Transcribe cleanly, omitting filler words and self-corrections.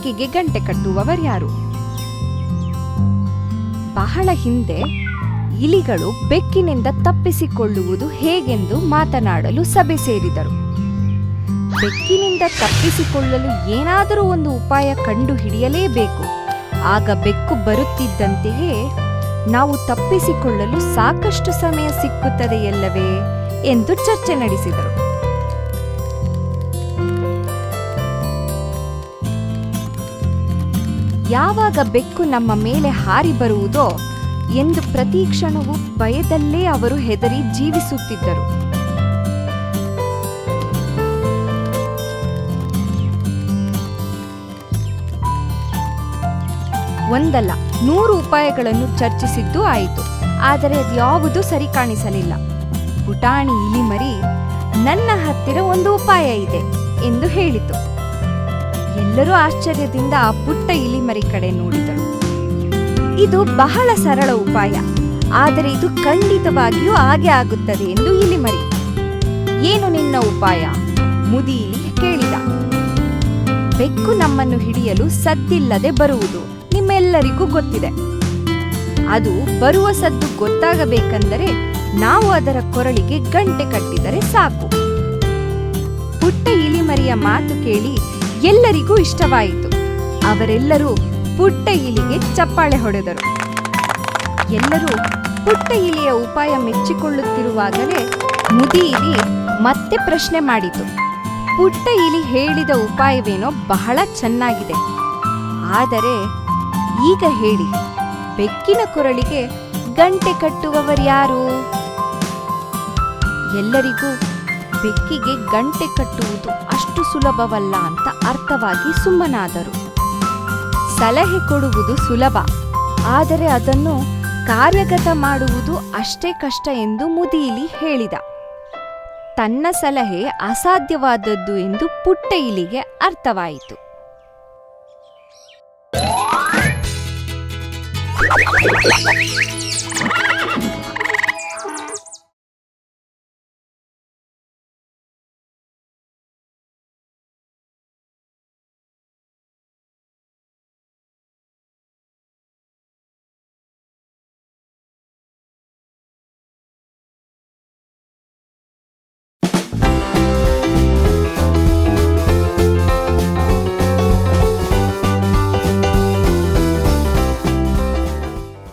ಬೆಕ್ಕಿಗೆ ಗಂಟೆ ಕಟ್ಟುವವರ್ಯಾರು? ಬಹಳ ಹಿಂದೆ ಇಲಿಗಳು ಬೆಕ್ಕಿನಿಂದ ತಪ್ಪಿಸಿಕೊಳ್ಳುವುದು ಹೇಗೆಂದು ಮಾತನಾಡಲು ಸಭೆ ಸೇರಿದರು. ಬೆಕ್ಕಿನಿಂದ ತಪ್ಪಿಸಿಕೊಳ್ಳಲು ಏನಾದರೂ ಒಂದು ಉಪಾಯ ಕಂಡುಹಿಡಿಯಲೇಬೇಕು. ಆಗ ಬೆಕ್ಕು ಬರುತ್ತಿದ್ದಂತೆಯೇ ನಾವು ತಪ್ಪಿಸಿಕೊಳ್ಳಲು ಸಾಕಷ್ಟು ಸಮಯ ಸಿಕ್ಕುತ್ತದೆಯಲ್ಲವೇ ಎಂದು ಚರ್ಚೆ ನಡೆಸಿದರು. ಯಾವಾಗ ಬೆಕ್ಕು ನಮ್ಮ ಮೇಲೆ ಹಾರಿ ಬರುವುದೋ ಎಂದು ಪ್ರತಿ ಕ್ಷಣವೂ ಭಯದಲ್ಲೇ ಅವರು ಹೆದರಿ ಜೀವಿಸುತ್ತಿದ್ದರು. ಒಂದಲ್ಲ 100 ಉಪಾಯಗಳನ್ನು ಚರ್ಚಿಸಿದ್ದು ಆಯಿತು. ಆದರೆ ಅದ್ಯಾವುದೂ ಸರಿ ಕಾಣಿಸಲಿಲ್ಲ. ಪುಟಾಣಿ ಇಲಿಮರಿ ನನ್ನ ಹತ್ತಿರ ಒಂದು ಉಪಾಯ ಇದೆ ಎಂದು ಹೇಳಿತು. ಎಲ್ಲರೂ ಆಶ್ಚರ್ಯದಿಂದ ಆ ಪುಟ್ಟ ಇಲಿಮರಿ ಕಡೆ ನೋಡಿದರು. ಇದು ಬಹಳ ಸರಳ ಉಪಾಯ, ಆದರೆ ಇದು ಖಂಡಿತವಾಗಿಯೂ ಹಾಗೆ ಆಗುತ್ತದೆ ಎಂದು ಇಲಿಮರಿ. ಏನು ನಿನ್ನ ಉಪಾಯ? ಮುದಿ ಇಲಿ ಕೇಳಿದ. ಬೆಕ್ಕು ನಮ್ಮನ್ನು ಹಿಡಿಯಲು ಸದ್ದಿಲ್ಲದೆ ಬರುವುದು ನಿಮ್ಮೆಲ್ಲರಿಗೂ ಗೊತ್ತಿದೆ. ಅದು ಬರುವ ಸದ್ದು ಗೊತ್ತಾಗಬೇಕೆಂದರೆ ನಾವು ಅದರ ಕೊರಳಿಗೆ ಗಂಟೆ ಕಟ್ಟಿದರೆ ಸಾಕು. ಪುಟ್ಟ ಇಲಿಮರಿಯ ಮಾತು ಕೇಳಿ ಎಲ್ಲರಿಗೂ ಇಷ್ಟವಾಯಿತು. ಅವರೆಲ್ಲರೂ ಪುಟ್ಟ ಇಲಿಗೆ ಚಪ್ಪಾಳೆ ಹೊಡೆದರು. ಎಲ್ಲರೂ ಪುಟ್ಟ ಇಲಿಯ ಉಪಾಯ ಮೆಚ್ಚಿಕೊಳ್ಳುತ್ತಿರುವಾಗಲೇ ಮುದಿ ಇಲಿ ಮತ್ತೆ ಪ್ರಶ್ನೆ ಮಾಡಿತು. ಪುಟ್ಟ ಇಲಿ ಹೇಳಿದ ಉಪಾಯವೇನೋ ಬಹಳ ಚೆನ್ನಾಗಿದೆ, ಆದರೆ ಈಗ ಹೇಳಿ, ಬೆಕ್ಕಿನ ಕೊರಳಿಗೆ ಗಂಟೆ ಕಟ್ಟುವವರ್ಯಾರು? ಎಲ್ಲರಿಗೂ ಬೆಕ್ಕಿಗೆ ಗಂಟೆ ಕಟ್ಟುವುದು ಅಷ್ಟು ಸುಲಭವಲ್ಲ ಅಂತ ಅರ್ಥವಾಗಿ ಸುಮ್ಮನಾದರು. ಸಲಹೆ ಕೊಡುವುದು ಸುಲಭ, ಆದರೆ ಅದನ್ನು ಕಾರ್ಯಗತ ಮಾಡುವುದು ಅಷ್ಟೇ ಕಷ್ಟ ಎಂದು ಮುದಿಯಿಲಿ ಹೇಳಿದ. ತನ್ನ ಸಲಹೆ ಅಸಾಧ್ಯವಾದದ್ದು ಎಂದು ಪುಟ್ಟ ಇಲಿಗೆ ಅರ್ಥವಾಯಿತು.